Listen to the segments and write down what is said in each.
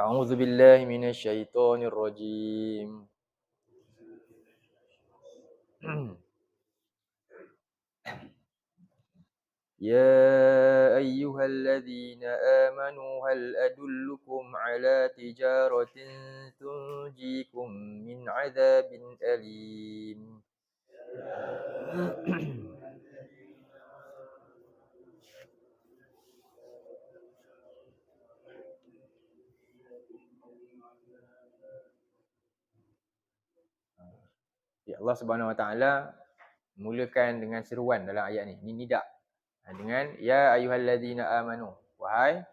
أعوذ بالله من الشيطان الرجيم. يا أيها الذين آمنوا هل أدلكم على تجارة تنجيكم من عذاب أليم. Ya, Allah Subhanahu Wa Taala mulakan dengan seruan dalam ayat ni. Ini nida. Dengan ya ayyuhallazina amanu, wahai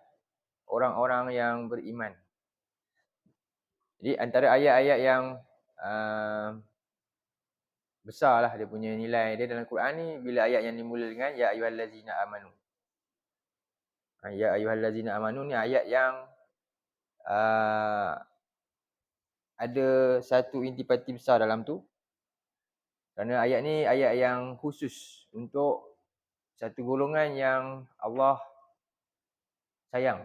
orang-orang yang beriman. Jadi antara ayat-ayat yang besarlah dia punya nilai dia dalam Quran ni bila ayat yang dimula dengan ya ayyuhallazina amanu. Ya ayyuhallazina amanu ni ayat yang ada satu intipati besar dalam tu. Kerana ayat ni ayat yang khusus untuk satu golongan yang Allah sayang,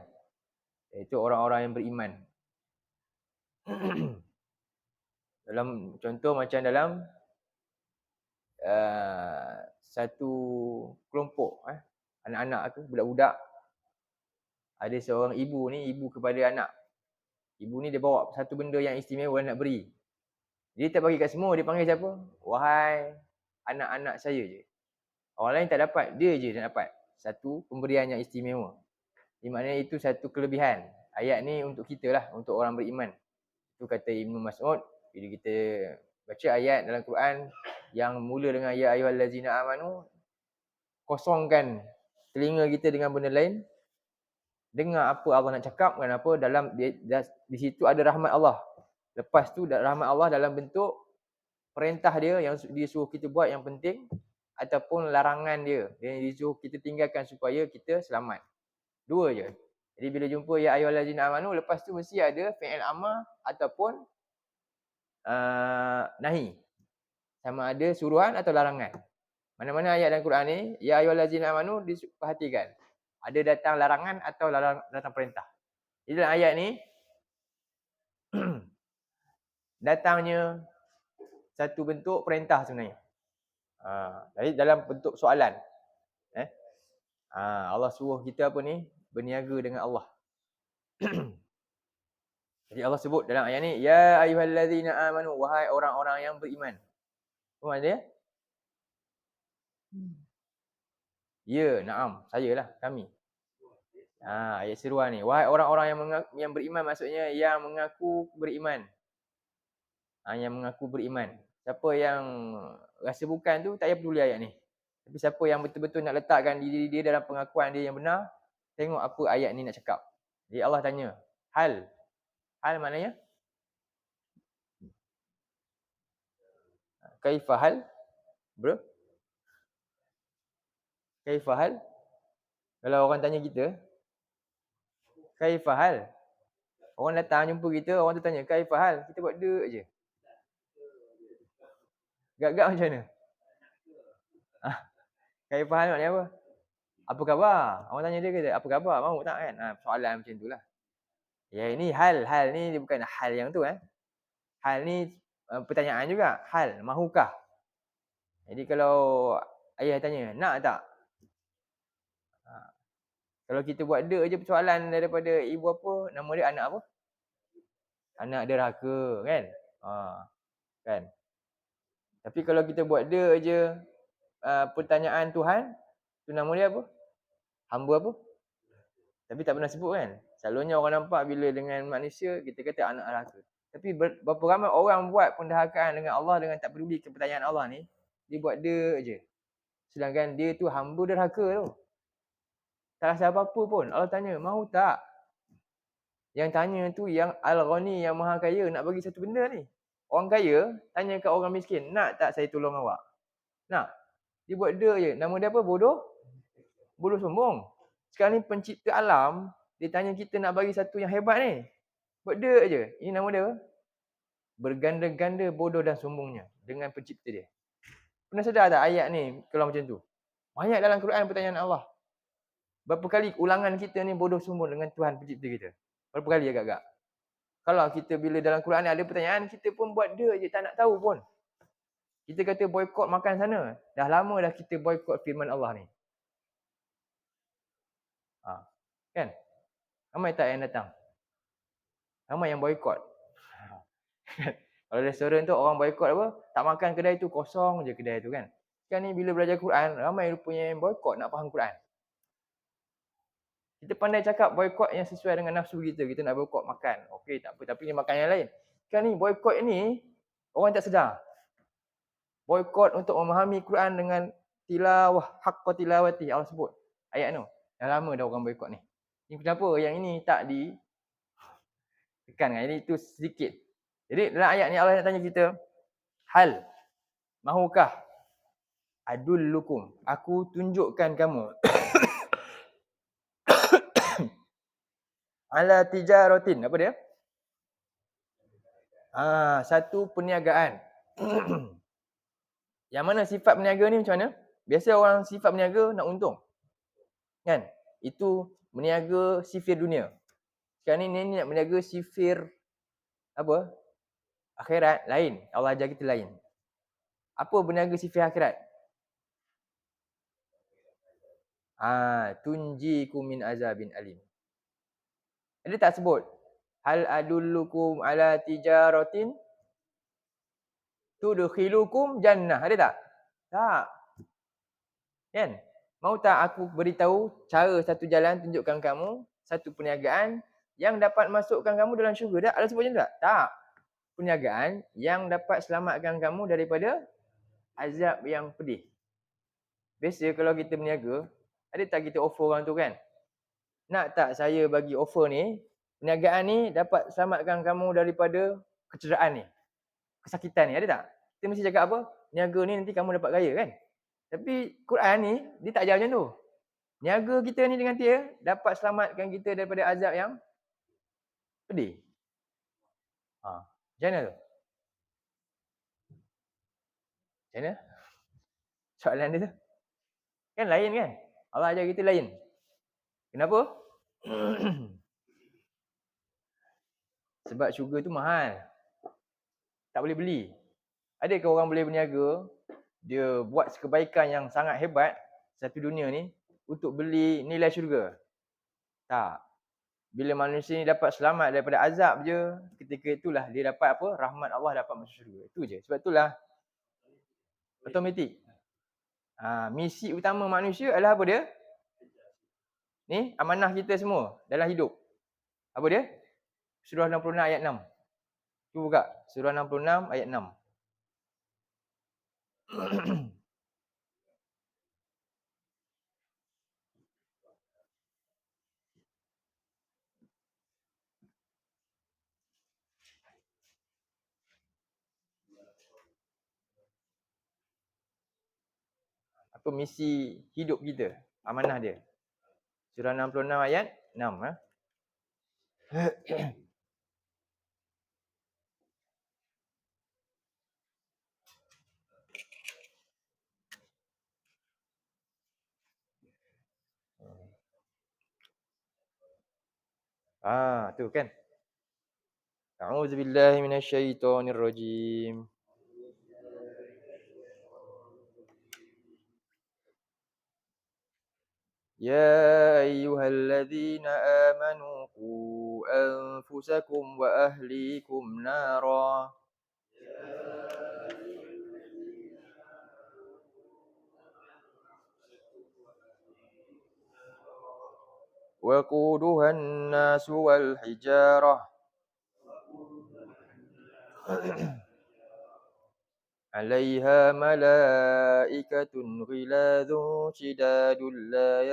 iaitu orang-orang yang beriman. Dalam contoh macam dalam satu kelompok anak-anak tu, budak-budak, ada seorang ibu ni, ibu kepada anak. Ibu ni dia bawa satu benda yang istimewa nak beri. Dia tak bagi kat semua, dia panggil siapa? Wahai anak-anak saya je. Orang lain tak dapat, dia je yang dapat satu pemberian yang istimewa. Di maknanya itu satu kelebihan. Ayat ni untuk kita lah, untuk orang beriman. Itu kata Ibnu Mas'ud, bila kita baca ayat dalam Quran yang mula dengan ya ayyuhallazina amanu, kosongkan telinga kita dengan benda lain, dengar apa Allah nak cakap. Kenapa? Dalam di situ ada rahmat Allah. Lepas tu rahmat Allah dalam bentuk perintah dia yang dia suruh kita buat yang penting, ataupun larangan dia yang dia suruh kita tinggalkan supaya kita selamat. Dua je. Jadi bila jumpa ya ayyuhallazina amanu, lepas tu mesti ada fi'il amar ataupun nahi. Sama ada suruhan atau larangan. Mana-mana ayat dalam Quran ni ya ayyuhallazina amanu diperhatikan. Ada datang larangan atau datang perintah. Jadi dalam ayat ni datangnya satu bentuk perintah sebenarnya. Jadi dalam bentuk soalan. Allah suruh kita apa ni? Berniaga dengan Allah. Jadi Allah sebut dalam ayat ni ya ayyuhallazina amanu, wahai orang-orang yang beriman. Apa maksud dia? Ya, na'am, sayalah, kami. Ayat seruan ni, wahai orang-orang yang beriman, maksudnya yang mengaku beriman. Yang mengaku beriman. Siapa yang rasa bukan tu tak payah peduli ayat ni. Tapi siapa yang betul-betul nak letakkan diri dia dalam pengakuan dia yang benar, tengok apa ayat ni nak cakap. Jadi Allah tanya, hal maknanya kaifa hal? Bro? Kaifa hal? Kalau orang tanya kita, kaifa hal? Orang datang jumpa kita, orang tu tanya kaifa hal? Kita buat dek je. Gagak macam mana? Kaifa hal maknanya apa? Apa khabar? Orang tanya dia kata, apa khabar? Mau tak kan? Soalan macam itulah. Ya, ini hal ni dia bukan hal yang tu Hal ni pertanyaan juga. Hal, mahukah? Jadi kalau ayah tanya, nak tak? Kalau kita buat dek je persoalan daripada ibu apa, nama dia anak apa? Anak derhaka kan? Kan? Tapi kalau kita buat dek je pertanyaan Tuhan, tu nama dia apa? Hamba apa? Tapi tak pernah sebut kan? Selalunya orang nampak bila dengan manusia, kita kata anak derhaka. Tapi berapa ramai orang buat penderhakaan dengan Allah dengan tak peduli ke pertanyaan Allah ni, dia buat dek je. Sedangkan dia tu hamba derhaka tu. Tak rasa apa-apa pun. Allah tanya, mahu tak? Yang tanya tu yang Al-Ghani, yang maha kaya, nak bagi satu benda ni. Orang kaya tanya kat orang miskin, nak tak saya tolong awak? Nak? Dia buat dek je. Nama dia apa? Bodoh sombong. Sekarang ni pencipta alam, dia tanya kita nak bagi satu yang hebat ni. Buat dek je. Ini nama dia. Berganda-ganda bodoh dan sombongnya dengan pencipta dia. Pernah sedar tak ayat ni kalau macam tu? Banyak dalam Quran pertanyaan Allah. Berapa kali ulangan kita ni bodoh sombong dengan Tuhan pencipta kita? Berapa kali agak-agak? Kalau kita bila dalam Quran ada pertanyaan, kita pun buat dia je, tak nak tahu pun. Kita kata boykot makan sana. Dah lama dah kita boykot firman Allah ni. Kan? Ramai tak yang datang? Ramai yang boykot. Kalau restoran tu orang boykot apa? Tak makan kedai tu, kosong je kedai tu kan. Sekarang ni bila belajar Quran, ramai rupanya yang boykot nak faham Quran. Kita pandai cakap boykot yang sesuai dengan nafsu kita. Kita nak boykot makan. Okey, tak apa. Tapi ni makan yang lain. Sekarang ni boykot ni, orang tak sedar. Boykot untuk memahami Quran dengan tilawah, haqqa tilawati. Allah sebut ayat tu. Dah lama dah orang boykot ni. Ini kenapa yang ini tak ditekan kan? Ini tu sedikit. Jadi dalam ayat ni Allah nak tanya kita, hal mahukah adullukum, aku tunjukkan kamu ala tijaratin, apa dia? Satu perniagaan. Yang mana sifat berniaga ni macam mana? Biasa orang sifat berniaga nak untung. Kan? Itu berniaga sifir dunia. Sekarang ni nak berniaga sifir apa? Akhirat lain. Allah ajar kita lain. Apa berniaga sifir akhirat? Tunjikum min azabin alim. Ada tak sebut? Hal adullukum ala tijaratin tudkhilukum jannah. Ada tak? Tak. Kan? Mau tak aku beritahu cara satu jalan tunjukkan kamu satu perniagaan yang dapat masukkan kamu dalam syurga? Tak? Ada sebut macam tak? Tak. Perniagaan yang dapat selamatkan kamu daripada azab yang pedih. Biasa kalau kita berniaga, ada tak kita offer orang tu kan? Nak tak saya bagi offer ni, perniagaan ni dapat selamatkan kamu daripada kecederaan ni, kesakitan ni, ada tak? Kita mesti cakap apa? Niaga ni nanti kamu dapat kaya kan? Tapi Quran ni, dia tak ajar macam tu. Niaga kita ni dengan dia dapat selamatkan kita daripada azab yang pedih. Macam mana tu? Macam mana? Soalan dia tu. Kan lain kan? Allah ajar kita lain. Kenapa? Sebab syurga tu mahal. Tak boleh beli. Adakah orang boleh berniaga, dia buat kebaikan yang sangat hebat satu dunia ni untuk beli nilai syurga? Tak. Bila manusia ni dapat selamat daripada azab je, ketika itulah dia dapat apa? Rahmat Allah, dapat masuk syurga. Itu je. Sebab itulah automatik. Misi utama manusia adalah apa dia? Ni amanah kita semua dalam hidup. Apa dia? Surah 66 ayat 6. Cuba buka. Surah 66 ayat 6. Apa misi hidup kita? Amanah dia. Surah 66 ayat 6. Tu kan. A'udzubillahi minasyaitonirrajim. Ya ayyuhalladzina amanu qu anfusakum wa ahlikum nara. وقودها الناس والحجارة عليها ملائكة غلاظ شداد لا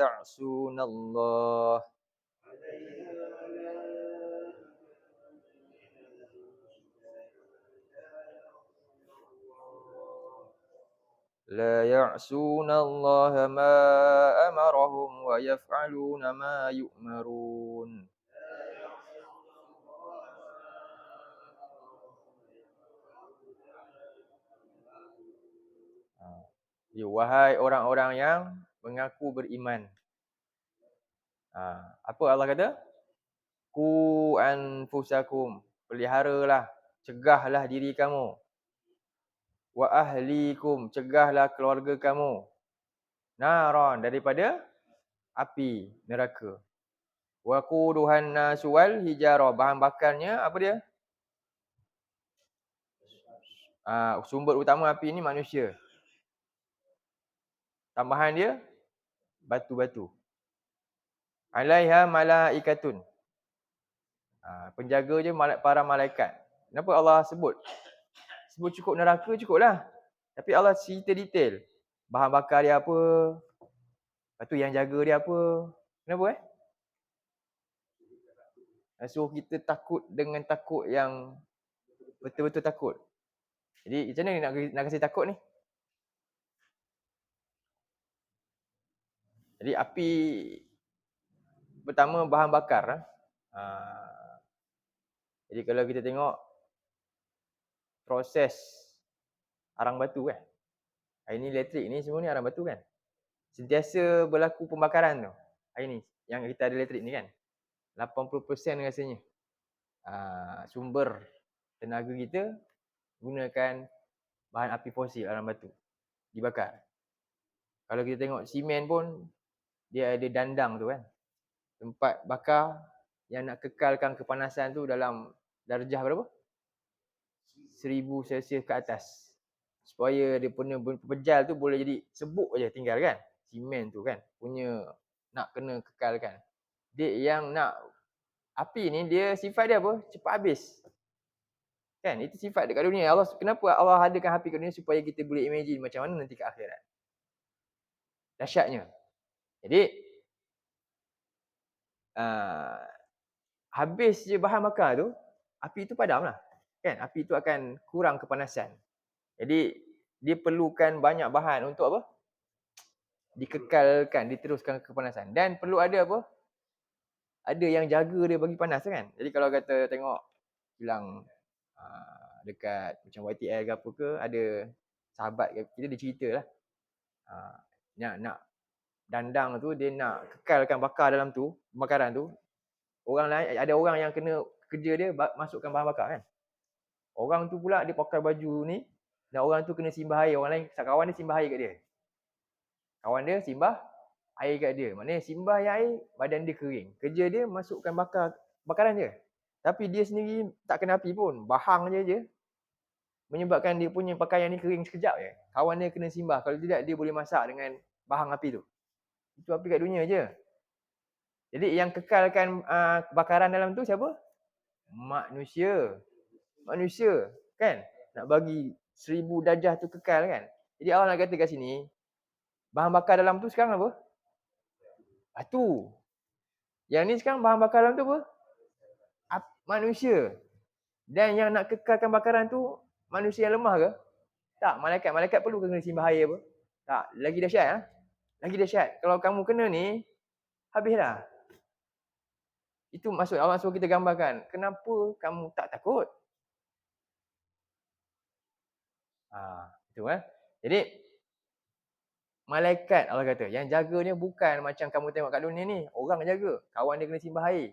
يعصون الله ما أمرهم ويفعلون ما يؤمرون. Wahai orang-orang yang mengaku beriman. Apa Allah kata? Ku anfusakum. peliharalah, cegahlah diri kamu. Wa ahlikum, cegahlah keluarga kamu. Naron, daripada api neraka. Wa quduhan nasu wal hijarah, bahan bakarnya apa dia? Sumber utama api ni manusia. Tambahan dia batu-batu. Alaiha malaikatun. Penjaga je para malaikat. Kenapa Allah sebut? Sebut cukup neraka cukuplah. Tapi Allah cerita detail. Bahan bakar dia apa? Lepas tu yang jaga dia apa? Kenapa Suruh kita takut dengan takut yang betul-betul takut. Jadi macam mana nak kasi takut ni? Jadi api pertama bahan bakar. Jadi kalau kita tengok proses arang batu kan. Hari ni elektrik ni semua ni arang batu kan. Sentiasa berlaku pembakaran tu. Hari ni yang kita ada elektrik ni kan. 80% rasanya. Sumber tenaga kita gunakan bahan api fosil, arang batu. Dibakar. Kalau kita tengok simen pun dia ada dandang tu kan. Tempat bakar yang nak kekalkan kepanasan tu dalam darjah berapa? 1000 Celsius ke atas. Supaya dia punya pejal tu boleh jadi sebuk je tinggal kan. Simen tu kan. Punya nak kena kekalkan. Dia yang nak api ni dia sifat dia apa? Cepat habis. Kan? Itu sifat dekat dunia. Kenapa Allah adakan api kat dunia? Supaya kita boleh imagine macam mana nanti ke akhirat. Dahsyatnya. Jadi habis je bahan bakar tu, api tu padamlah. Kan? Api tu akan kurang kepanasan. Jadi dia perlukan banyak bahan untuk apa? Dikekalkan, diteruskan kepanasan. Dan perlu ada apa? Ada yang jaga dia bagi panas kan. Jadi kalau kata tengok bilang dekat macam YTL ke apa ke, ada sahabat kita dia ceritalah. Nak dandang tu dia nak kekalkan bakar dalam tu, pembakaran tu. Orang lain, ada orang yang kena kerja dia masukkan bahan bakar kan. Orang tu pula dia pakai baju ni dan orang tu kena simbah air. Orang lain, kawan dia simbah air kat dia. Kawan dia simbah air kat dia. Maknanya simbah air, badan dia kering. Kerja dia masukkan bakaran je. Tapi dia sendiri tak kena api pun. Bahang je menyebabkan dia punya pakaian ni kering sekejap je. Kawan dia kena simbah. Kalau tidak dia boleh masak dengan bahang api tu. Itu api kat dunia je. Jadi yang kekalkan bakaran dalam tu siapa? Manusia. Manusia kan? Nak bagi 1000 darjah tu kekal kan? Jadi Allah nak kata kat sini, bahan bakar dalam tu sekarang apa? Batu. Yang ni sekarang bahan bakar dalam tu apa? Manusia. Dan yang nak kekalkan bakaran tu manusia yang lemah ke? Tak, malaikat. Malaikat perlu kena simbah air apa? Tak, lagi dahsyat. Lagi dahsyat. Kalau kamu kena ni, habislah. Itu maksud Allah suruh kita gambarkan. Kenapa kamu tak takut? Itu Jadi malaikat Allah kata, yang jaganya bukan macam kamu tengok kat dunia ni, orang jaga, kawan dia kena simbah air.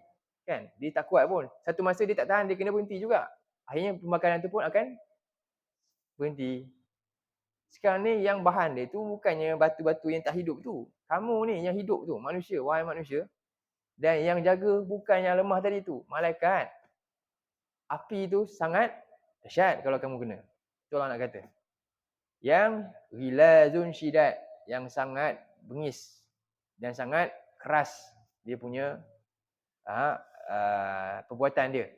Kan? Dia tak kuat pun. Satu masa dia tak tahan, dia kena berhenti juga. Akhirnya pembakaran tu pun akan berhenti. Sekarang ni yang bahan dia tu bukannya batu-batu yang tak hidup tu. Kamu ni yang hidup tu, manusia, wahai manusia. Dan yang jaga bukan yang lemah tadi tu, malaikat. Api tu sangat dahsyat kalau kamu kena. Itu Allah nak kata. Yang ghilazun syidad, yang sangat bengis dan sangat keras dia punya perbuatan dia.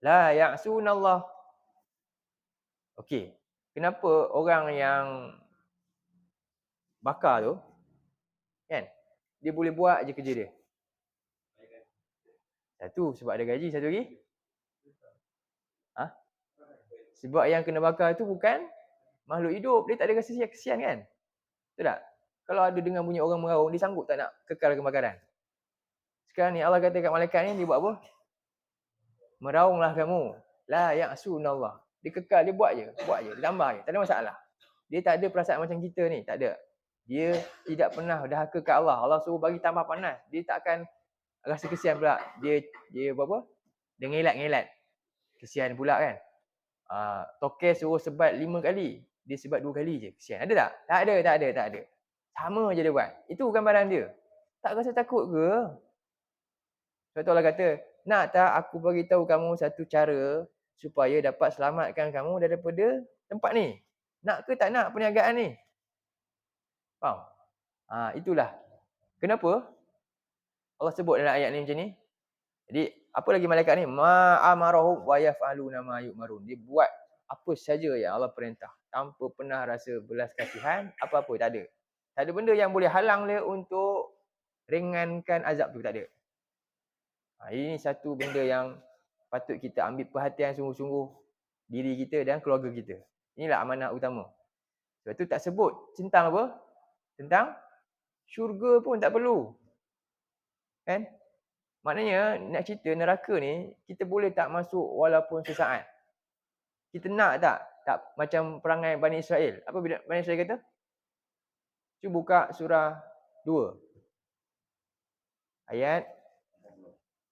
La ya'sunallah. Okey. Kenapa orang yang bakar tu kan, dia boleh buat je kerja dia? Satu sebab ada gaji, satu lagi sebab yang kena bakar tu bukan makhluk hidup, dia tak ada rasa kesian kan? Betul tak? Kalau ada dengar bunyi orang meraung, dia sanggup tak nak kekal kebakaran? Sekarang ni Allah kata kat malaikat ni, dia buat apa? Meraunglah kamu. La ya'sunallah. Dia kekal, dia buat je, dia tambah je, tak ada masalah. Dia tak ada perasaan macam kita ni, tak ada. Dia tidak pernah dahaka kat Allah. Allah suruh bagi tambah panas, dia tak akan rasa kesian pula. Dia buat apa? Dia ngelat-ngelat. kesian pula kan. Toke suruh sebat 5 kali, dia sebat 2 kali je. Kesian. Ada tak? Tak ada. Sama je dia buat. Itu gambaran dia. Tak rasa takut ke? Sebab tu Allah kata, nak tak aku bagi tahu kamu satu cara supaya dapat selamatkan kamu daripada tempat ni. Nak ke tak nak perniagaan ni? Faham? Itulah. Kenapa Allah sebut dalam ayat ni macam ni? Jadi, apa lagi malaikat ni? Ma amarahum wa yaf'aluna ma yu'marun. Dia buat apa saja yang Allah perintah. Tanpa pernah rasa belas kasihan, apa-apa, tak ada. Tak ada benda yang boleh halang dia untuk ringankan azab tu, tak ada. Ini satu benda yang patut kita ambil perhatian sungguh-sungguh diri kita dan keluarga kita. Inilah amanah utama. Sebab tu tak sebut tentang apa? Tentang syurga pun tak perlu. Kan? Maknanya nak cerita neraka ni kita boleh tak masuk walaupun sesaat. Kita nak tak? Tak macam perangai Bani Israel. Apa Bani Israel kata? Cuba buka surah 2. Ayat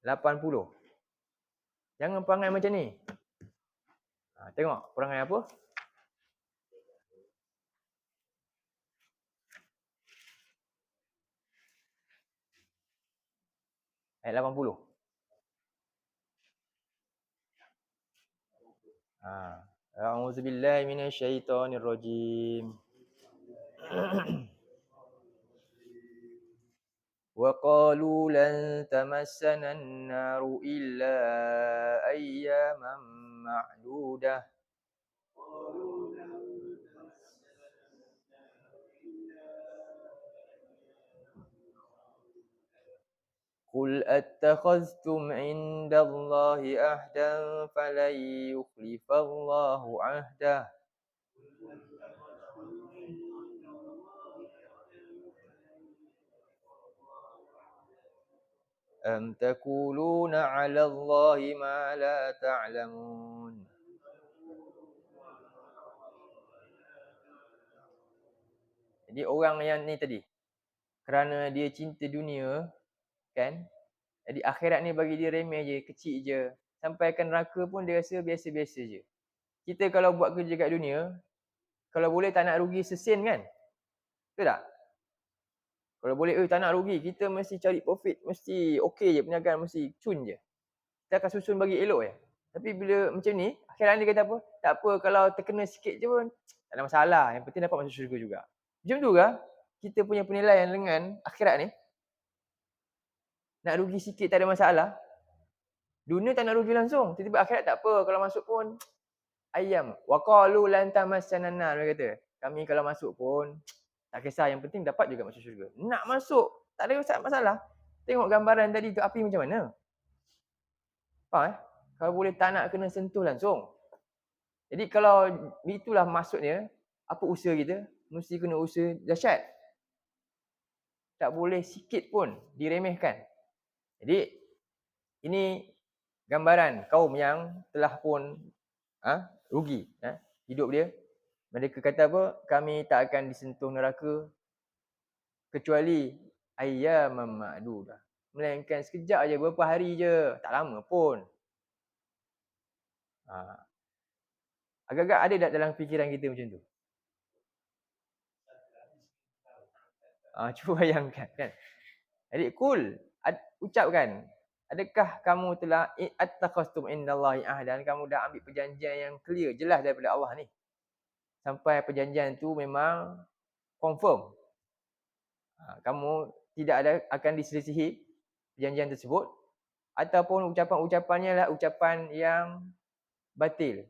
80. Jangan perangai macam ni. Tengok perangai apa? Ayat 80. A'udzubillahi minasyaitonirrajim. Wa qalu lan tamassana an-naru illa ayyaman ma'dudah. Qul attakhaztum 'indallahi ahdan falan yukhlifallahu 'ahdah. Am taquluna 'ala Allahi ma la ta'lamun. Jadi orang yang ni tadi, kerana dia cinta dunia, kan? Jadi akhirat ni bagi dia remeh je, kecil je. Sampai ke neraka pun dia rasa biasa-biasa je. Kita kalau buat kerja kat dunia, kalau boleh tak nak rugi sesen kan? Betul tak? Kalau boleh tak nak rugi, kita mesti cari profit, mesti okey je perniagaan, mesti cun je. Kita akan susun bagi elok je. Tapi bila macam ni, akhirat ni kata apa? Tak apa kalau terkena sikit je pun, tak ada masalah. Yang penting dapat masuk syurga juga. Macam tu ke? Kita punya penilaian dengan akhirat ni, nak rugi sikit tak ada masalah. Dunia tak nak rugi langsung. Tiba-tiba akhirat tak apa. Kalau masuk pun, ayam. Wa qalu lan tamassana an-nar. Dia kata, kami kalau masuk pun, tak kisah. Yang penting dapat juga masuk syurga. Nak masuk, tak ada masalah. Tengok gambaran tadi tu api macam mana. Faham Kalau boleh tak nak kena sentuh langsung. Jadi kalau itulah maksudnya, apa usaha kita? Mesti kena usaha dahsyat. Tak boleh sikit pun diremehkan. Jadi, ini gambaran kaum yang telah pun rugi hidup dia. Mereka kata apa? Kami tak akan disentuh neraka kecuali ayyaman ma'dudah. Melainkan sekejap aja, beberapa hari je, tak lama pun. Agak-agak ada tak dalam fikiran kita macam tu? Cuba bayangkan kan. Jadi ucapkan, adakah kamu telah attakhastum indallahi ahdan, kamu dah ambil perjanjian yang clear, jelas daripada Allah ni. Sampai perjanjian tu memang confirm. Kamu tidak ada akan diselisihi perjanjian tersebut, ataupun ucapan-ucapannya lah ucapan yang batil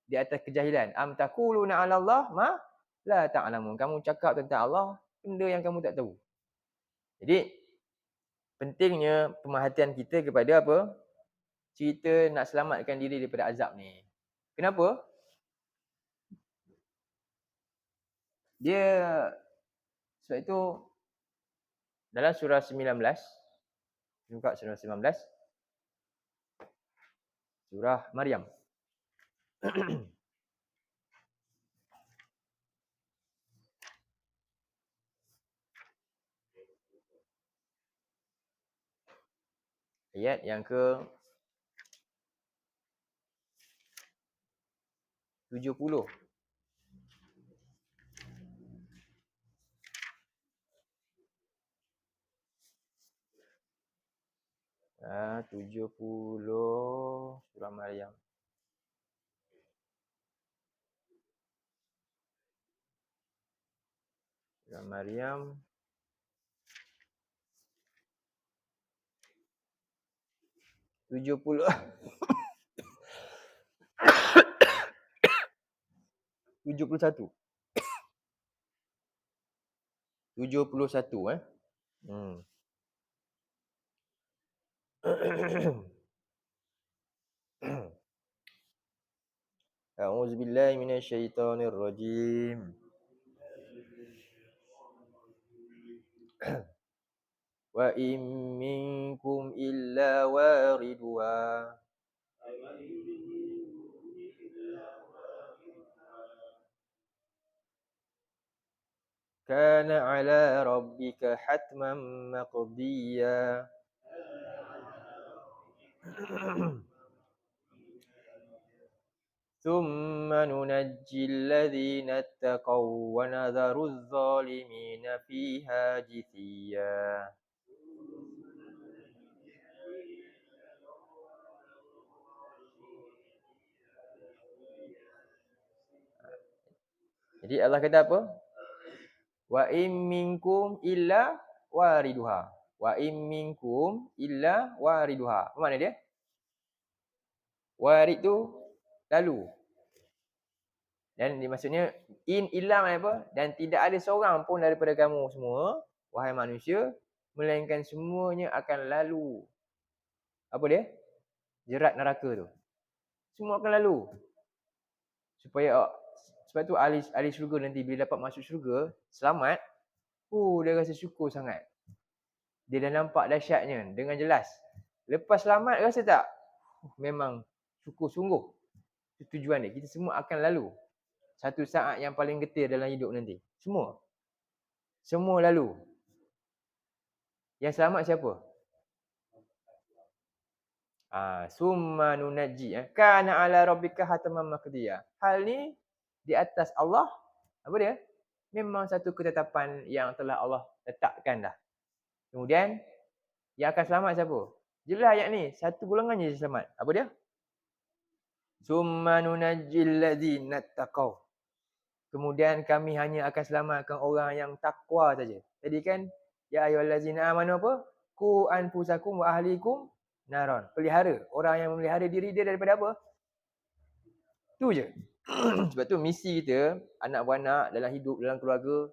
di atas kejahilan. Am taquluna 'ala Allah ma la ta'lamun. Kamu cakap tentang Allah benda yang kamu tak tahu. Jadi pentingnya pemerhatian kita kepada apa? Cerita nak selamatkan diri daripada azab ni. Kenapa? Dia sebab itu dalam surah 19, buka surah 19, surah Maryam. Ayat yang ke 70. Ah, 70 surah Maryam. Surah Maryam 70 71. 71 eh. Hmm. A'udzubillahi minasyaitonirrajim. Wa in minkum illa wariduha kana ala rabbika hatman maqdiya. Thumma nunajji alladhina ittaqaw wa nadharu adh-dhalimina fiha jithiya. Jadi Allah kata apa? Wa in minkum illa wariduha. Wa in minkum illa wariduha. Apa makna dia? Warid tu lalu. Dan maksudnya in illa makna apa? Dan tidak ada seorang pun daripada kamu semua, wahai manusia, melainkan semuanya akan lalu. Apa dia? Jerat neraka tu. Semua akan lalu. Supaya sebab tu ahli syurga nanti bila dapat masuk syurga, selamat, dia rasa syukur sangat. Dia dah nampak dahsyatnya dengan jelas. Lepas selamat rasa tak? Memang syukur sungguh. Itu tujuan dia. Kita semua akan lalu. Satu saat yang paling getir dalam hidup nanti. Semua. Semua lalu. Yang selamat siapa? Summa nunajji. Kana ala rabbika hataman maqdiya. Hal ni di atas Allah, apa dia? Memang satu ketetapan yang telah Allah letakkan dah. Kemudian, yang akan selamat siapa? Jelas ayat ni. Satu golongan je selamat. Apa dia? Summa nunajjil ladzina taqaw. Kemudian kami hanya akan selamatkan orang yang takwa saja. Tadi kan ya ayyuhallazina amanu apa? Qu anfusakum wa ahlikum naron. Pelihara orang yang memelihara diri dia daripada apa? Tu je. Sebab tu misi kita anak beranak dalam hidup, dalam keluarga,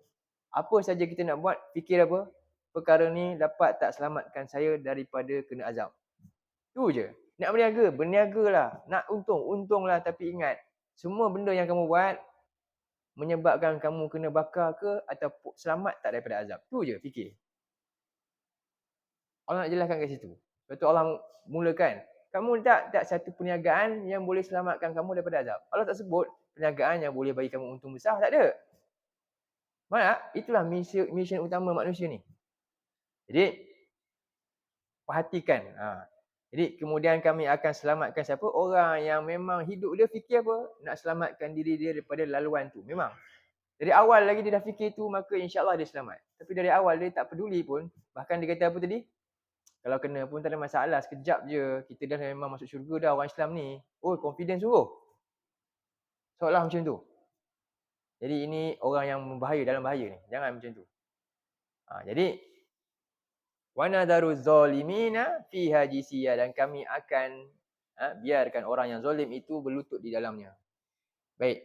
apa saja kita nak buat, fikir apa? Perkara ni dapat tak selamatkan saya daripada kena azab. Tu je. Nak berniaga, berniagalah. Nak untung, untunglah, tapi ingat semua benda yang kamu buat menyebabkan kamu kena bakar ke atau selamat tak daripada azab. Tu je fikir. Allah nak jelaskan kat situ. Lepas tu Allah mulakan. Kamu tak satu perniagaan yang boleh selamatkan kamu daripada azab. Allah tak sebut perniagaan yang boleh bagi kamu untung besar. Tak ada. Mana? Itulah mission utama manusia ni. Jadi, perhatikan. Jadi, kemudian kami akan selamatkan siapa? Orang yang memang hidup dia fikir apa? Nak selamatkan diri dia daripada laluan tu. Memang. Dari awal lagi dia dah fikir tu, maka insya-Allah dia selamat. Tapi dari awal dia tak peduli pun. Bahkan dia kata apa tadi? Kalau kena pun tak ada masalah, sekejap je. Kita dah memang masuk syurga dah orang Islam ni. Oh, confident sungguh. Seolah macam tu. Jadi ini orang yang berbahaya, dalam bahaya ni. Jangan macam tu. Jadi wa nadharu zalimina fiha jisiya, dan kami akan biarkan orang yang zalim itu berlutut di dalamnya. Baik.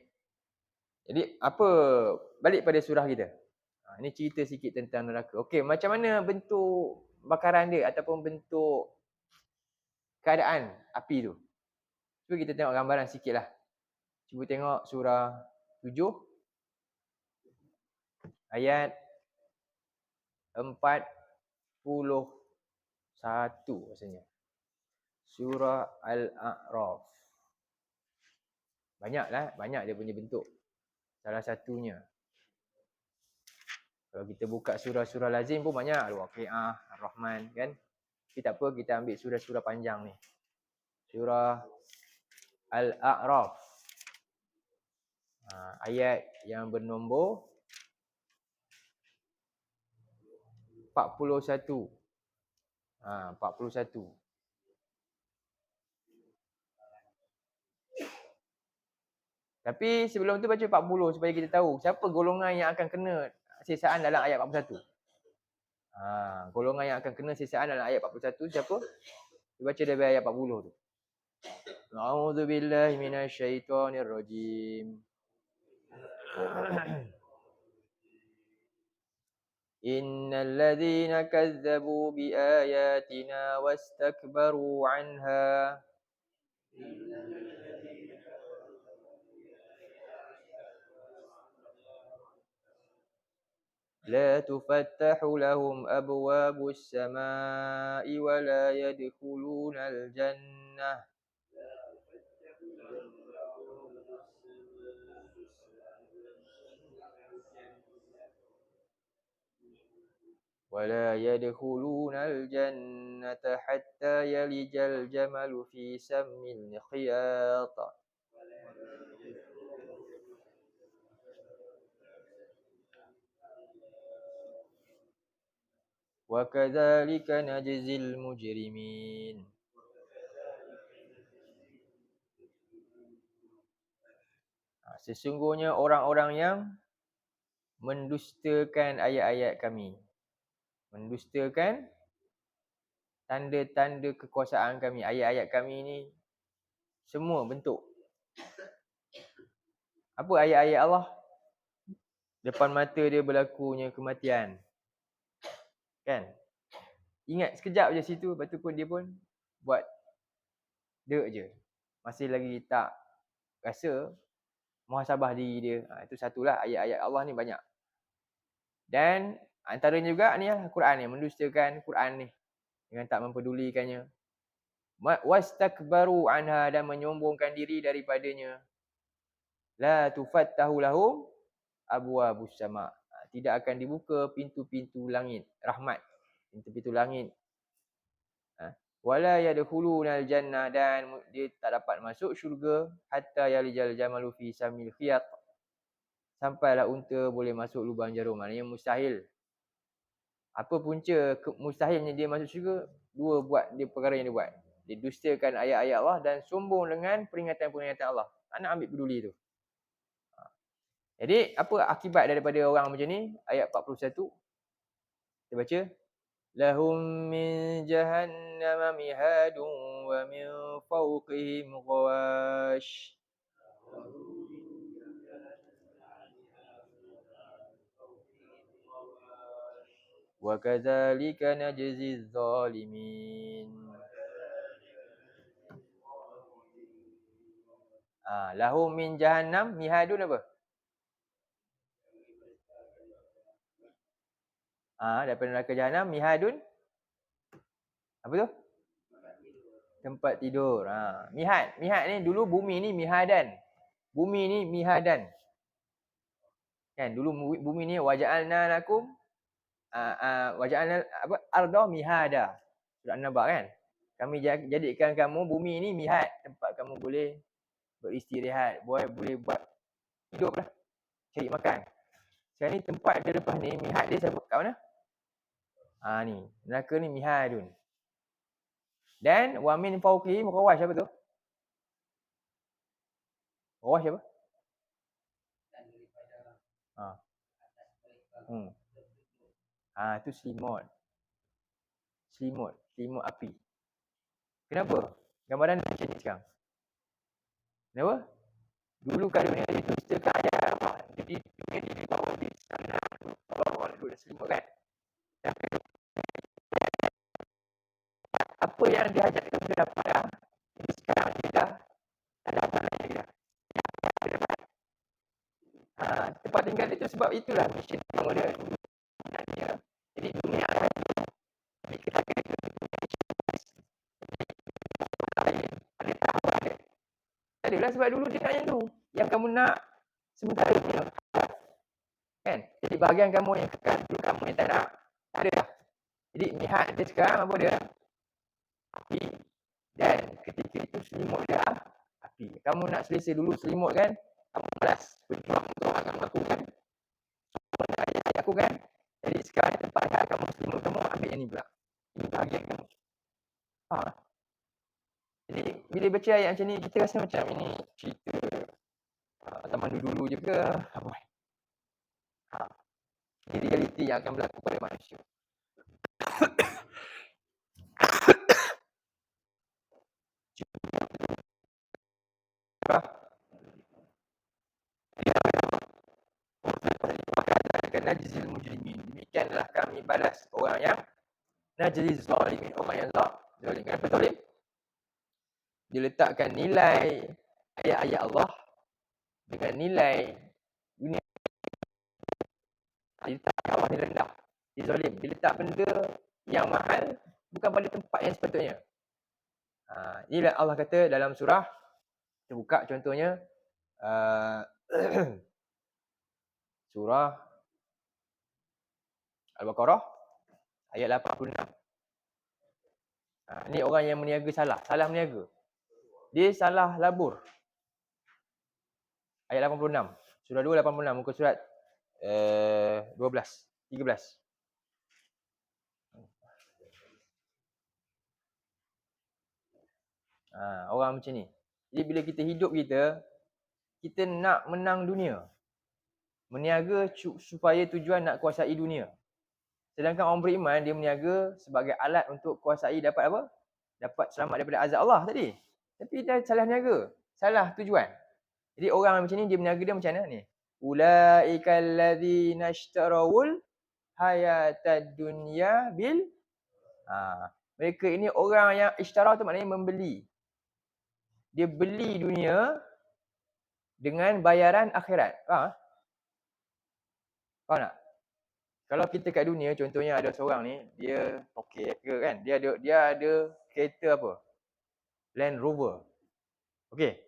Jadi apa, balik pada surah kita. Ini cerita sikit tentang neraka. Okey, macam mana bentuk bakaran dia ataupun bentuk keadaan api tu. Cuba kita tengok gambaran sikit lah. Cuba tengok surah 7 ayat 41 rasanya. Surah Al-A'raf. Banyak dia punya bentuk. Salah satunya. Kalau kita buka surah-surah lazim pun banyak. Al-Waqi'ah, Ar-Rahman kan. Tapi tak apa, kita ambil surah-surah panjang ni. Surah Al-A'raf. Ayat yang bernombor 41. 41. Tapi sebelum tu baca 40 supaya kita tahu siapa golongan yang akan kena siksaan dalam ayat 41. Golongan yang akan kena siksaan dalam ayat 41 siapa? Kita baca dari ayat 40 tu. A'udzubillahi minasyaitonirrajim. Innal ladzina kazzabu biayatina wastakbaru 'anha لا تفتح لهم أبواب السماء ولا يدخلون الجنة حتى يلج الجمل في سم الخياط وكذلك نجزي المجرمين. Sesungguhnya orang-orang yang mendustakan ayat-ayat kami, mendustakan tanda-tanda kekuasaan kami, ayat-ayat kami ni semua bentuk. Apa ayat-ayat Allah? Depan mata dia berlakunya kematian. Kan? Ingat sekejap je situ, lepas tu pun dia pun buat dek je. Masih lagi tak rasa muhasabah diri dia. Itu satulah, ayat-ayat Allah ni banyak. Dan antaranya juga ni lah Quran ni, mendustakan Quran ni dengan tak mempedulikannya. Wastakbaru anha, dan menyombongkan diri daripadanya. La tufattahu lahum abwabus sama. Tidak akan dibuka pintu-pintu langit, rahmat. Pintu-pintu langit. Wala yadkhulunal jannah, dan dia tak dapat masuk syurga hatta yalijal jamalu fi samil khiyat. Sampailah unta boleh masuk lubang jarum. Maknanya mustahil. Apa punca mustahilnya dia masuk syurga? Dua perkara yang dia buat. Dia dustakan ayat-ayat Allah dan sombong dengan peringatan-peringatan Allah. Tak nak ambil peduli tu. Jadi apa akibat daripada orang macam ni? Ayat 41. Kita baca. Lahum min jahannam mihadun wa min fawqihim ghawash. Wa kadzalika najzi zalimin. Lahum min jahannam mihadun apa? Daripada neraka jahanam mihadun. Apa tu? Tempat tidur. Mihad ni dulu bumi ni mihadan. Bumi ni mihadan. Kan dulu bumi ni waja'alna lakum waja'alna apa? Arda mihada. Surah An-Naba kan? Kami jadikan kamu bumi ni mihad, tempat kamu boleh beristirahat, boleh buat hidup lah. Cari makan. Sekarang ni tempat dia lepas ni mihad dia siapa? Kat mana? Ni, neraka ni mihadun. Dan wa min fawqihim ghawash, apa tu? Ghawash apa? Tu selimut. Selimut api. Kenapa? Gambaran macam ni sekarang. Kenapa? Dulu kalau dunia didustakan ayat Allah, jadi dunia di bawah di sana, bawah dulu selimut kan? Apa yang dihajatkan kita dapat dah, jadi sekarang kita dah ada apa lagi dah. Tempat tinggal itu sebab itulah mission dia. Jadi dunia ada kita adalah sebab dulu dia nak yang tu. Yang kamu nak sementara punya. Kan? Jadi bahagian kamu yang kekal, dulu kamu yang tak nak. Ada dah. Jadi mihad dia sekarang apa dia? Api. Dan ketika itu selimut dia api. Kamu nak selesa dulu selimut kan? Kamu malas. berjuang untuk agama aku kan, ayat aku kan. Jadi sekarang tempat ayat agama Muslim kamu ambil yang ni pula. Ini bahagian kamu. Jadi bila baca ayat macam ni, kita rasa macam ini cerita zaman dulu-dulu je ke apa? Ini realiti yang akan berlaku pada manusia. Najzil mujrimin. Demikianlah kami balas orang yang najzil zalimin, orang yang zalim. Kenapa zalim? Diletakkan nilai ayat-ayat Allah dengan nilai dunia. Diletak Allah ni rendah. Dia zalim. Diletak benda yang mahal bukan pada tempat yang sepatutnya. Inilah Allah kata dalam surah, kita buka contohnya surah Al-Baqarah ayat 86. Ni orang yang meniaga salah meniaga. Dia salah labur. Ayat 86. Surah 2 86 muka surat 13. Orang macam ni. Jadi bila kita hidup kita nak menang dunia. Meniaga supaya tujuan nak kuasai dunia. Sedangkan orang beriman dia meniaga sebagai alat untuk kuasai dapat apa? Dapat selamat daripada azab Allah tadi. Tapi dia salah niaga, salah tujuan. Jadi orang macam ni dia meniaga dia macam mana ni? Ulaikal ladzina ishtarawul hayatad dunya bil mereka ini orang yang ishtara tu maknanya membeli. Dia beli dunia dengan bayaran akhirat. Faham tak? Kalau kita kat dunia, contohnya ada seorang ni, dia okey ke kan? Dia ada kereta apa? Land Rover. Okey.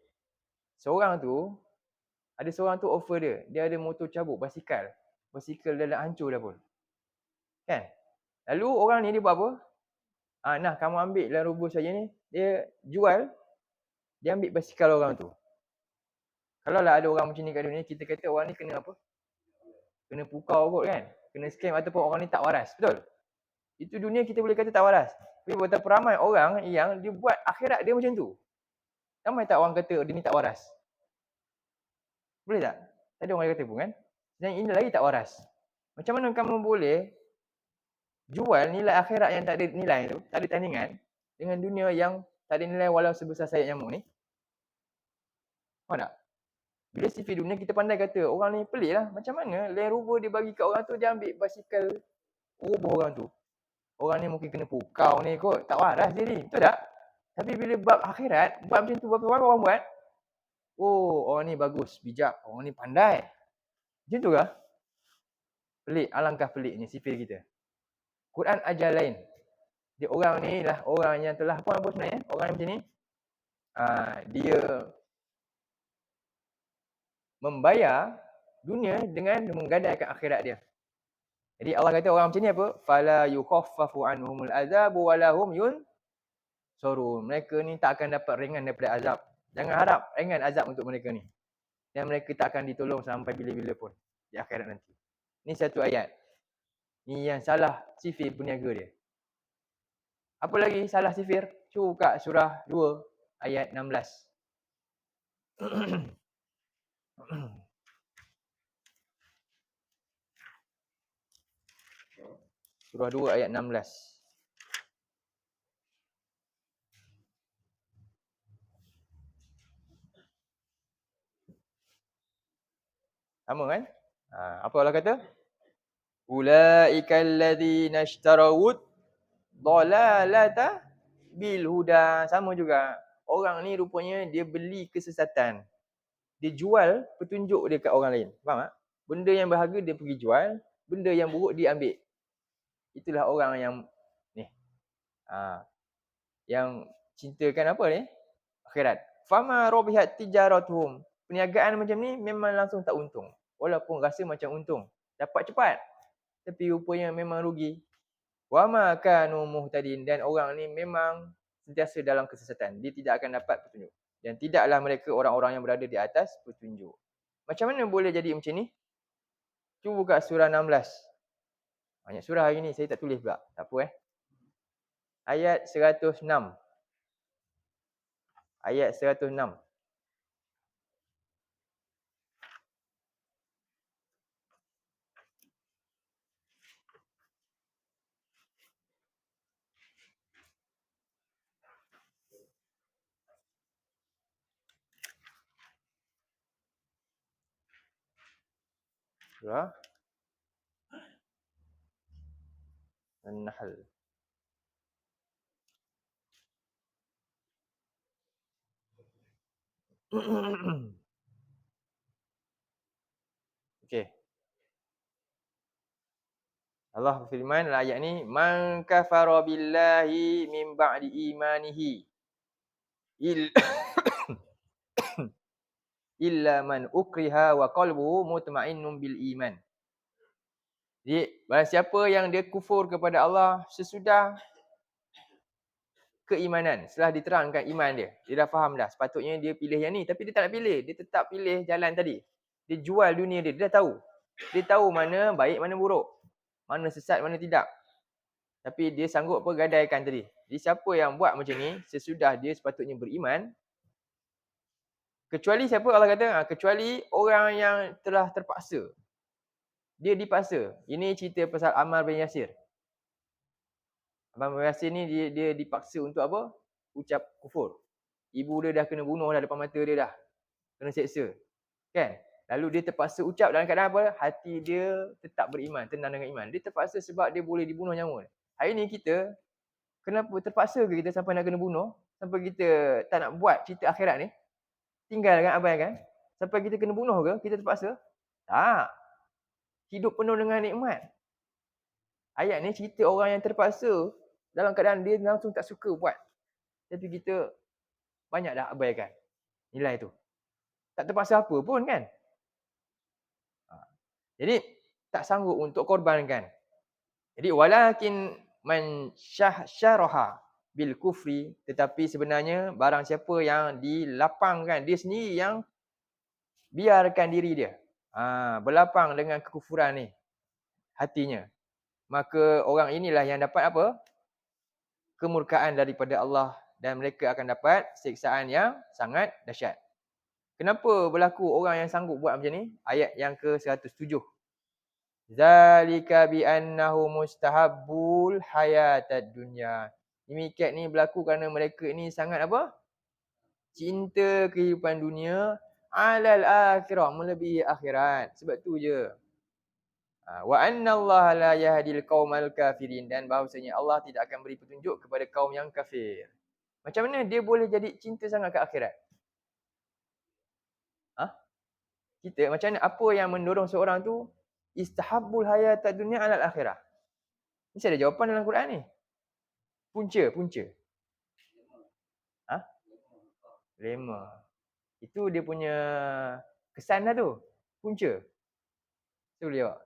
Ada seorang tu offer dia ada motor cabuk, basikal. Basikal dah nak hancur dah pun. Kan? Lalu orang ni dia buat apa? Nah kamu ambil Land Rover saya ni, dia jual, dia ambil basikal orang tu. Kalau lah ada orang macam ni kat dunia, kita kata orang ni kena apa? Kena pukau kot kan? Kena scam ataupun orang ni tak waras. Betul? Itu dunia kita boleh kata tak waras. Tapi betapa ramai orang yang dia buat akhirat dia macam tu. Ramai tak orang kata dia ni tak waras? Boleh tak? Tak ada orang kata pun kan? Dan ini lagi tak waras. Macam mana kamu boleh jual nilai akhirat yang tak ada nilai tu, tak ada tandingan, dengan dunia yang tak ada nilai walau sebesar sayap nyamuk ni? Faham tak? Bila CV dunia kita pandai kata orang ni pelik lah. Macam mana Land Rover dia bagi kat orang tu, dia ambil basikal roboh orang tu. Orang ni mungkin kena pukau ni kot. Tak waras dia ni. Betul tak? Tapi bila bab akhirat, bab macam tu berapa orang buat? Oh, orang ni bagus, bijak. Orang ni pandai. Macam tu kah? Pelik. Alangkah peliknya sifil kita. Quran ajar lain. Dia orang ni lah orang yang telah apa sebenarnya? Orang yang macam ni, dia membayar dunia dengan menggadaikan akhirat dia. Jadi Allah kata orang macam ni apa? Fala yukhaffafu anhumul azabu walahum yunsurun. Mereka ni tak akan dapat ringan daripada azab. Jangan harap ringan azab untuk mereka ni. Dan mereka tak akan ditolong sampai bila-bila pun di akhirat nanti. Ni satu ayat. Ni yang salah sifir peniaga dia. Apa lagi salah sifir? Cuba buka surah 2 ayat 16. Surah 2 ayat 16. Sama kan? Apa Allah kata? Ulaikal ladzina ishtarawud dhalalata bil huda. Sama juga. Orang ni rupanya dia beli kesesatan. Dia jual petunjuk dia kat orang lain. Faham tak? Benda yang berharga dia pergi jual, benda yang buruk dia ambil. Itulah orang yang ni. Yang cintakan apa ni? Akhirat. Fama rabihat tijaratuhum. Perniagaan macam ni memang langsung tak untung. Walaupun rasa macam untung. Dapat cepat. Tapi rupanya memang rugi. Wa ma kanu muhtadin. Dan orang ni memang sentiasa dalam kesesatan. Dia tidak akan dapat petunjuk. Dan tidaklah mereka orang-orang yang berada di atas petunjuk. Macam mana boleh jadi macam ni? Cuba buka surah 16. Banyak surah hari ni, saya tak tulis pula. Tak apa Ayat 106. Ayat 106. Surah An-Nahl. Okey. Allah berfirman dalam ayat ni, "Man kafara billahi min ba'di imanihi illa man ukriha wa qalbuhu mutmainnun bil iman." Jadi, barang siapa yang dia kufur kepada Allah sesudah keimanan, setelah diterangkan iman dia. Dia dah faham dah, sepatutnya dia pilih yang ni. Tapi dia tak nak pilih, dia tetap pilih jalan tadi. Dia jual dunia dia, dia dah tahu. Dia tahu mana baik, mana buruk. Mana sesat, mana tidak. Tapi dia sanggup pergadaikan tadi. Jadi siapa yang buat macam ni, sesudah dia sepatutnya beriman, kecuali siapa Allah kata, kecuali orang yang telah terpaksa. Dia dipaksa. Ini cerita pasal Ammar bin Yasir. Ammar bin Yasir ni dia dipaksa untuk apa? Ucap kufur. Ibu dia dah kena bunuh dah depan mata dia dah. Kena seksa. Kan? Lalu dia terpaksa ucap dalam keadaan apa? Hati dia tetap beriman, tenang dengan iman. Dia terpaksa sebab dia boleh dibunuh nyawa. Hari ni kita, kenapa terpaksa ke kita sampai nak kena bunuh? Sampai kita tak nak buat cerita akhirat ni? Tinggalkan abaikan? Sampai kita kena bunuh ke? Kita terpaksa? Tak. Hidup penuh dengan nikmat. Ayat ni cerita orang yang terpaksa dalam keadaan dia langsung tak suka buat. Tapi kita banyak dah abaikan nilai tu. Tak terpaksa apa pun kan? Jadi tak sanggup untuk korbankan. Jadi walakin man syaraha bil kufri, tetapi sebenarnya barang siapa yang dilapangkan, dia sendiri yang biarkan diri dia berlapang dengan kekufuran ni hatinya, maka orang inilah yang dapat apa? Kemurkaan daripada Allah, dan mereka akan dapat siksaan yang sangat dahsyat. Kenapa berlaku orang yang sanggup buat macam ni? Ayat yang ke-107. Zalika bi annahu mustahabbul hayatad dunya. Demikian ni berlaku kerana mereka ini sangat apa? Cinta kehidupan dunia alal akhirah, melebihi akhirat. Sebab tu je. Wa annallaha la yahdil qaumal kafirin, dan bahawasanya Allah tidak akan beri petunjuk kepada kaum yang kafir. Macam mana dia boleh jadi cinta sangat ke akhirat? Kita macam mana, apa yang mendorong seorang tu istahabbul hayatad dunya alal akhirah? Mesti ada jawapan dalam Quran ni. Punca. Lema. Itu dia punya kesan dah tu. Punca. Tu boleh jawab.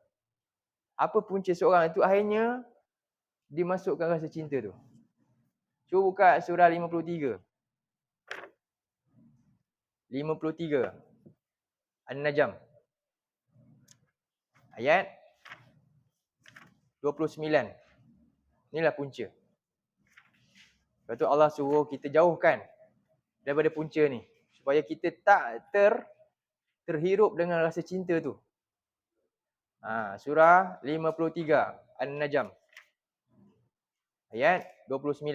Apa punca seorang itu akhirnya dimasukkan rasa cinta tu? Cuba buka surah 53. 53. An-Najm. Ayat 29. Inilah punca. Lepas tu Allah suruh kita jauhkan daripada punca ni, supaya kita tak terhirup dengan rasa cinta tu. Surah 53 An-Najm. Ayat 29.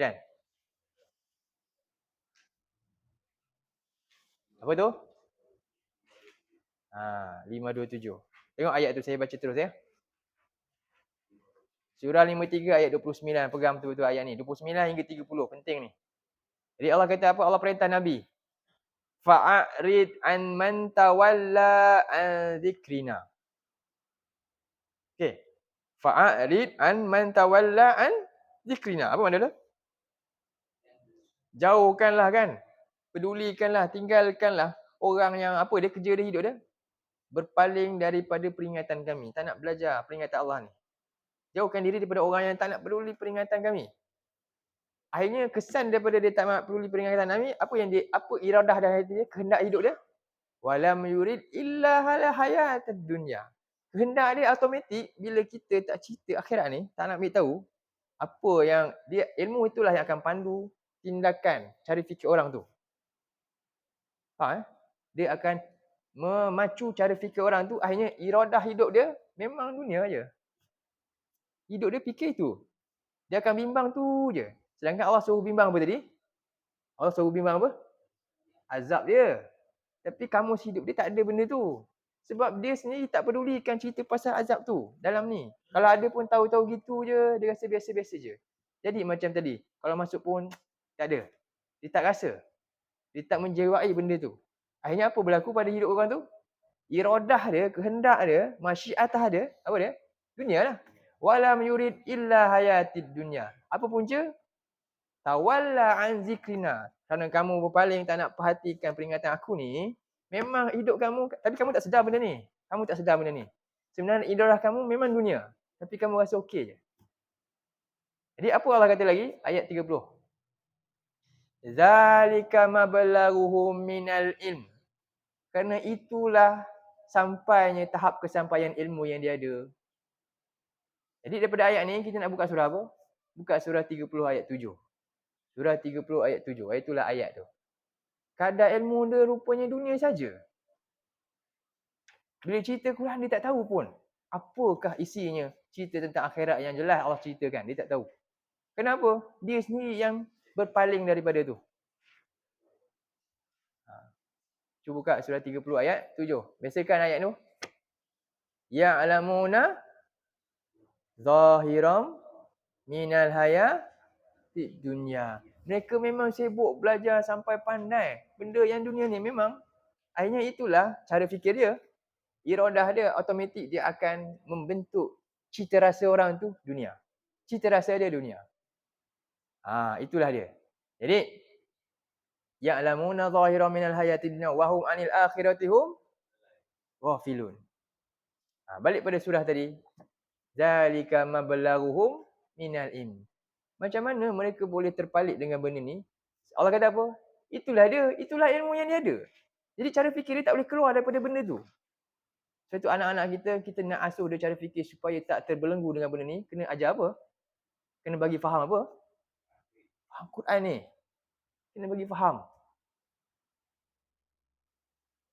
Apa tu? 527. Tengok ayat tu, saya baca terus ya. Surah 53 ayat 29. Pegang betul-betul ayat ni. 29 hingga 30. Penting ni. Jadi Allah kata apa? Allah perintah Nabi. Fa'arid an man tawalla an dzikrina. Okey. Fa'arid an man tawalla an dzikrina. Apa makna tu? Jauhkanlah kan. Pedulikanlah, tinggalkanlah orang yang apa dia, kerja dia, hidup dia berpaling daripada peringatan kami. Tak nak belajar peringatan Allah ni. Jauhkan diri daripada orang yang tak nak peduli peringatan kami. Akhirnya kesan daripada dia tak nak peduli peringatan kami, apa iradah dalam hati dia, kehendak hidup dia? Walam yurid illa hala hayatad dunya. Kehendak dia automatik bila kita tak cerita akhirat ni, tak nak ambil tahu, apa yang dia ilmu itulah yang akan pandu tindakan, cara fikir orang tu. Faham? Dia akan memacu cara fikir orang tu, akhirnya iradah hidup dia memang dunia je. Hidup dia fikir tu. Dia akan bimbang tu je. Sedangkan Allah suruh bimbang apa tadi? Allah suruh bimbang apa? Azab dia. Tapi kamus hidup dia tak ada benda tu. Sebab dia sendiri tak pedulikan cerita pasal azab tu dalam ni. Kalau ada pun tahu-tahu gitu je, dia rasa biasa-biasa je. Jadi macam tadi, kalau masuk pun tak ada. Dia tak rasa. Dia tak menjiwai benda tu. Akhirnya apa berlaku pada hidup orang tu? Iradah dia, kehendak dia, masyiatah dia, apa dia? Dunia lah. Walam yurid illa hayatid dunya. Apa punca? Tawalla an zikrina. Kerana kamu berpaling tak nak perhatikan peringatan aku ni, memang hidup kamu, tapi kamu tak sedar benda ni. Kamu tak sedar benda ni. Sebenarnya iradah kamu memang dunia, tapi kamu rasa okey je. Jadi apa Allah kata lagi? Ayat 30. Zalika mablaghuhum minal ilm. Kerana itulah sampainya tahap kesampaian ilmu yang dia ada. Jadi daripada ayat ni kita nak buka surah apa? Buka surah 30 ayat 7. Surah 30 ayat 7. Itulah ayat tu. Kadar ilmu dia rupanya dunia saja. Bila cerita Quran dia tak tahu pun apakah isinya, cerita tentang akhirat yang jelas Allah ceritakan, dia tak tahu. Kenapa? Dia sendiri yang berpaling daripada tu. Cuba buka surah 30 ayat 7. Biasakan ayat tu. Ya'lamuna zahiram minal hayatid dunya. Mereka memang sibuk belajar sampai pandai benda yang dunia ni memang. Akhirnya itulah cara fikir dia. Iradah dia automatik dia akan membentuk cita rasa orang tu dunia. Cita rasa dia dunia. Itulah dia. Jadi ya'lamuna zahiran minal hayatid dunya wa hum 'anil akhirati hum ghafilun. Balik pada surah tadi. Zalika mablaghuhum minal ilm. Macam mana mereka boleh terpalit dengan benda ni? Allah kata apa? Itulah dia, itulah ilmu yang dia ada. Jadi cara fikir dia tak boleh keluar daripada benda tu. Sebab tu anak-anak kita nak asuh dia cara fikir supaya tak terbelenggu dengan benda ni, kena ajar apa? Kena bagi faham apa? Faham Quran ni. Kena bagi faham.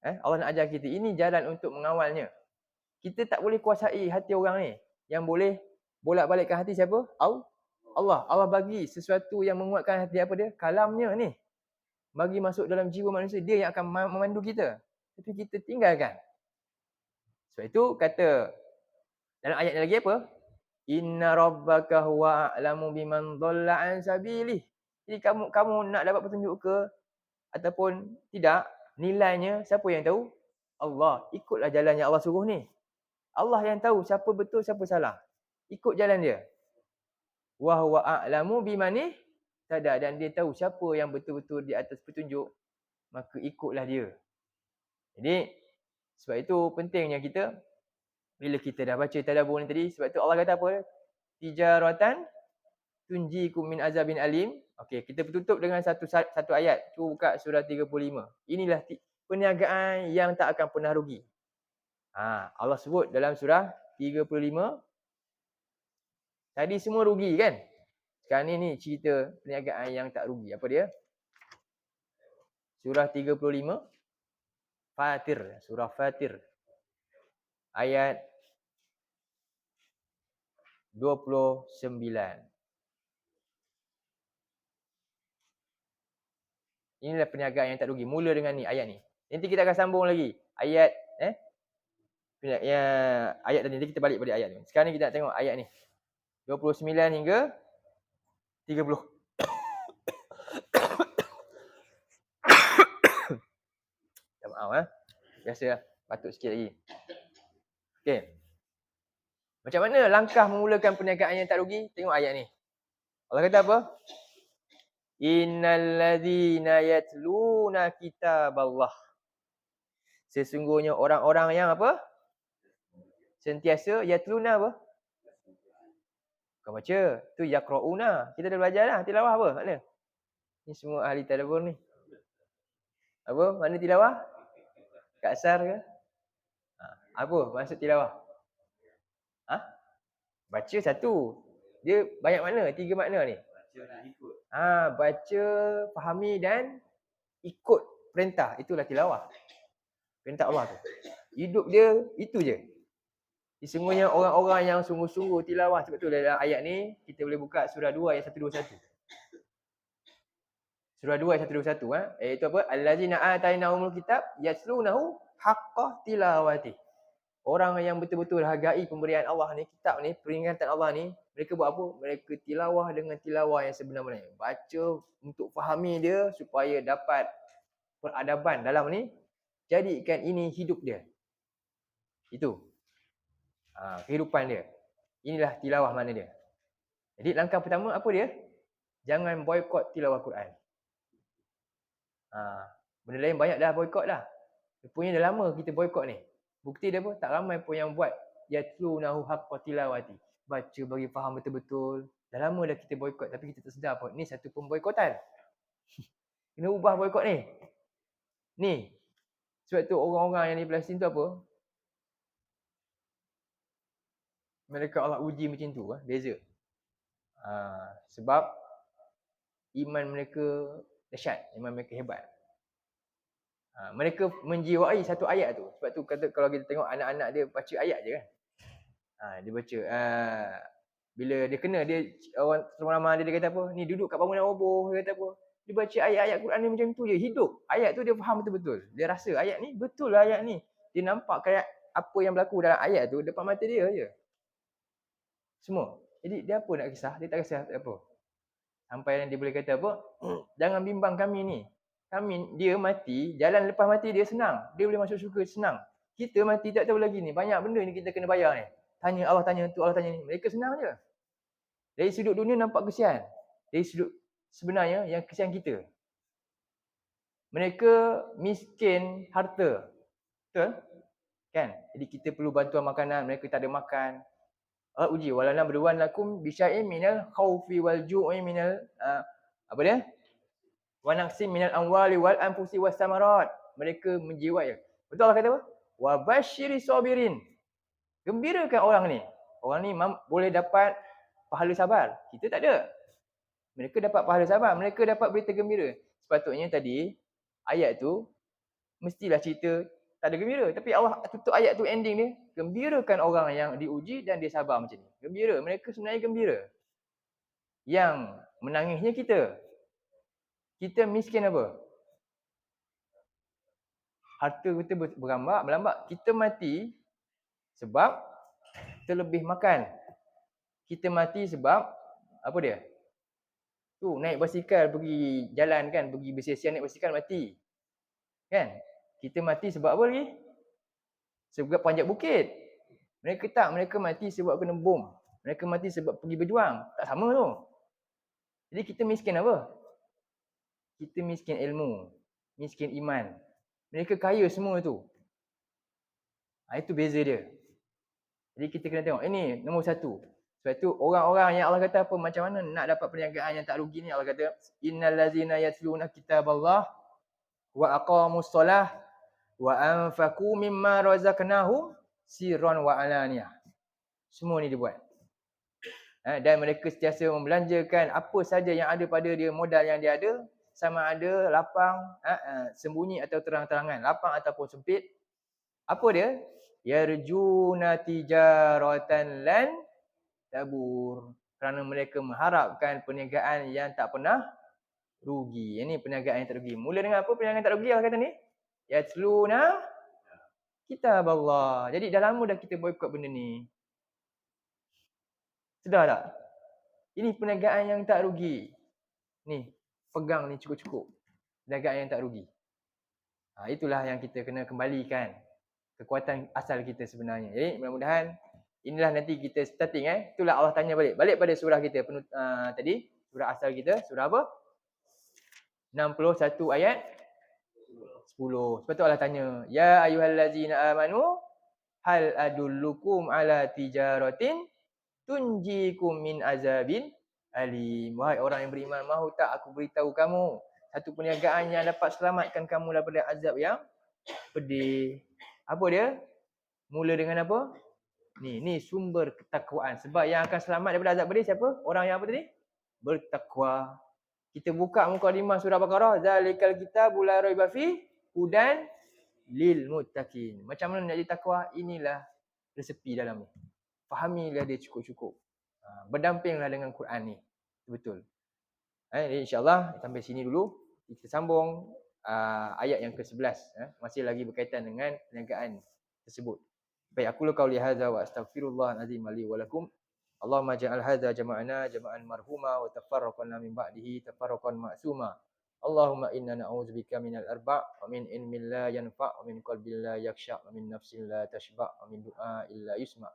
Allah nak ajar kita, ini jalan untuk mengawalnya. Kita tak boleh kuasai hati orang ni. Yang boleh bolak-balikkan hati siapa? Allah. Allah bagi sesuatu yang menguatkan hati apa dia? Kalamnya ni. Bagi masuk dalam jiwa manusia, dia yang akan memandu kita. Tapi kita tinggalkan. Sebab itu kata dalam ayat ni lagi apa? Inna rabbaka huwa a'lamu biman dhalla an sabilih. Jadi kamu nak dapat petunjuk ke ataupun tidak, nilainya siapa yang tahu? Allah. Ikutlah jalan yang Allah suruh ni. Allah yang tahu siapa betul, siapa salah. Ikut jalan dia. Wa huwa a'lamu bimani tada, dan dia tahu siapa yang betul-betul di atas petunjuk, maka ikutlah dia. Jadi sebab itu pentingnya kita bila kita dah baca tadabbur ni tadi, sebab tu Allah kata apa? Tijaratan tunjikum min azabin alim. Okey, kita tutup dengan satu ayat. Cuba buka surah 35. Inilah perniagaan yang tak akan pernah rugi. Allah sebut dalam surah 35. Tadi semua rugi kan? Sekarang ni cerita perniagaan yang tak rugi. Apa dia? Surah 35. Fatir. Surah Fatir. Ayat 29. Inilah perniagaan yang tak rugi. Mula dengan ni, ayat ni. Nanti kita akan sambung lagi. Ayat ayat tadi. Nanti kita balik pada ayat ni. Sekarang ni kita nak tengok ayat ni. 29 hingga 30. Maaf biasalah, batuk sikit lagi. Okey. Macam mana langkah memulakan perniagaan yang tak rugi? Tengok ayat ni. Allah kata apa? Innal ladzina yatluna kitaballah. Sesungguhnya orang-orang yang apa? Sentiasa yatluna apa? Bukan baca. Tu yaqrauna. Kita dah belajar dah. Tilawah apa makna? Ni semua ahli tadabbur ni. Apa? Makna tilawah? Kat asar ke? Apa maksud tilawah? Baca satu. Dia banyak makna, 3 makna ni. Baca, fahami dan ikut perintah. Itulah tilawah. Perintah Allah tu. Hidup dia itu je. Sesungguhnya orang-orang yang sungguh-sungguh tilawah. Sebab tu dalam ayat ni kita boleh buka surah 2 ayat 121. Surah 2 ayat 121 iaitu apa? Allazina atainahumul kitab yatlunahu haqqa tilawati. Orang yang betul-betul hargai pemberian Allah ni, kitab ni, peringatan Allah ni, mereka buat apa? Mereka tilawah dengan tilawah yang sebenar-benarnya. Baca untuk fahami dia supaya dapat peradaban dalam ni. Jadikan ini hidup dia. Itu. Kehidupan dia. Inilah tilawah mana dia. Jadi langkah pertama apa dia? Jangan boikot tilawah Quran. Benda lain banyak dah boikot dah. Rupanya dah lama kita boikot ni. Bukti dia apa? Tak ramai pun yang buat yatlunahu haqqa tilawati. Baca bagi faham betul-betul. Dah lama dah kita boikot tapi kita tak sedar apa. Ni satu pemboikotan. Kena ubah boikot ni. Ni. Sebab tu orang-orang yang di Palestin tu apa? Mereka Allah uji macam tu. Beza. Sebab iman mereka dahsyat. Iman mereka hebat. Mereka menjiwai satu ayat tu. Sebab tu kata kalau kita tengok anak-anak dia baca ayat je kan. Dia baca. Bila dia kena, dia orang ramai dia kata apa? Ni duduk kat bangunan roboh, dia kata apa? Dia baca ayat-ayat Quran ni macam tu je, hidup. Ayat tu dia faham betul-betul. Dia rasa ayat ni betul lah ayat ni. Dia nampak kayak apa yang berlaku dalam ayat tu depan mata dia je. Semua. Jadi dia apa nak kisah? Dia tak kisah apa. Sampai dia boleh kata apa? Jangan bimbang kami ni. Dia mati, jalan lepas mati dia senang. Dia boleh masuk syurga senang. Kita mati tak tahu lagi ni. Banyak benda ni kita kena bayar ni. Tanya Allah tanya tu, Allah tanya ni. Mereka senang je. Dari sudut dunia nampak kesian. Dari sudut sebenarnya yang kesian kita. Mereka miskin harta. Betul? Kan? Jadi kita perlu bantuan makanan, mereka tak ada makan. Allah uji walana berwan lakum bisya'in minal khaufi wal ju'i minal apa dia? Wa naqsim minal amwali wal anfusi was samarat. Mereka menjiwai. Betul Allah kata apa? Wa basyiris sabirin. Gembirakan orang ni. Orang ni boleh dapat pahala sabar. Kita tak ada. Mereka dapat pahala sabar. Mereka dapat berita gembira. Sepatutnya tadi, ayat tu, mestilah cerita tak ada gembira. Tapi Allah tutup ayat tu ending dia. Gembirakan orang yang diuji dan dia sabar macam ni. Gembira. Mereka sebenarnya gembira. Yang menangisnya kita. Kita miskin apa? Harta kita berlambak. Kita mati sebab terlebih makan. Kita mati sebab apa dia? Tu naik basikal pergi jalan kan, pergi bersiar-siar naik basikal mati. Kan? Kita mati sebab apa lagi? Sebab panjat bukit. Mereka tak, mereka mati sebab kena bom. Mereka mati sebab pergi berjuang. Tak sama tu. Jadi kita miskin apa? Kita miskin ilmu, miskin iman. Mereka kaya semua tu. Itu beza dia. Jadi kita kena tengok, ini nombor satu. Sebab tu orang-orang yang Allah kata apa, macam mana nak dapat perniagaan yang tak rugi ni, Allah kata innal ladzina yatluna kitaballah wa aqamus solah wa anfaqu mimma razaqnahum sirran wa alaniyah. Semua ni dia buat. Dan mereka sentiasa membelanjakan apa saja yang ada pada dia, modal yang dia ada, sama ada lapang, sembunyi atau terang-terangan, lapang ataupun sempit. Apa dia? Yarjuna tijaratan lan tabur. Kerana mereka mengharapkan perniagaan yang tak pernah rugi. Ini perniagaan yang tak rugi. Mula dengan apa perniagaan yang tak rugi Allah kata ni? Yatluna kitab Allah. Jadi dah lama dah kita boikot benda ni. Sedar tak? Ini perniagaan yang tak rugi. Ni, pegang ni cukup-cukup. Perniagaan yang tak rugi. Itulah yang kita kena kembalikan. Kekuatan asal kita sebenarnya. Jadi mudah-mudahan inilah nanti kita starting itulah Allah tanya balik. Balik pada surah kita tadi, surah asal kita, surah apa? 61 ayat 10. Sebab tu Allah tanya, ya ayyuhallazina amanu hal adullukum ala tijaratin tunjikum min azabin alim. Wahai orang yang beriman, mahu tak aku beritahu kamu satu perniagaan yang dapat selamatkan kamu daripada azab yang pedih. Apa dia? Mula dengan apa? Ni sumber ketakwaan. Sebab yang akan selamat daripada azab pedih siapa? Orang yang apa tadi? Bertakwa. Kita buka mukadimah surah Baqarah, zalikal kitabul la raiba fi hudan lil muttaqin. Macam mana nak jadi takwa? Inilah resepi dalam ni. Fahamilah dia cukup-cukup. Berdampinglah dengan Quran ni. Betul. InsyaAllah sampai sini dulu. Kita sambung ayat yang ke-11. Masih lagi berkaitan dengan perniagaan tersebut. Baik, aku qauli hadza wa astaghfirullah azim li wa lakum. Allahumma ja'al hadza jama'ana jama'an marhuma wa tafarraqna min ba'dihi tafarraqan ma'suma. Allahumma inna na'udzubika minal arba' wa min ilmin la yanfa' wa min qalbin la yakhsha' wa min nafsin la tashba' wa min du'a illa yusma'.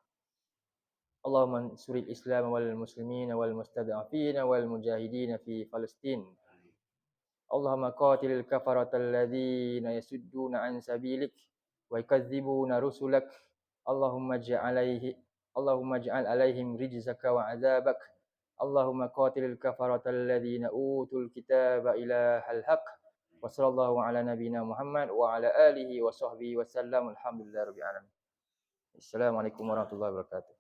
Allahumma ansuril Islam wal muslimin wal mustad'afin wal mujahidin fi Palestin. Allahumma qatilil kafaratal ladzina yasudduna an sabilik wa yakadzibuna rusulak. Allahumma ij'al alaihim rijzaka wa 'adzabak. Allahumma qatilil kafaratal ladzina utul kitaba ilahal haq. Wa sallallahu ala nabiyyina Muhammad wa ala alihi wa sahbihi wa sallam. Alhamdulillahirabbil alamin. Assalamualaikum warahmatullahi wabarakatuh.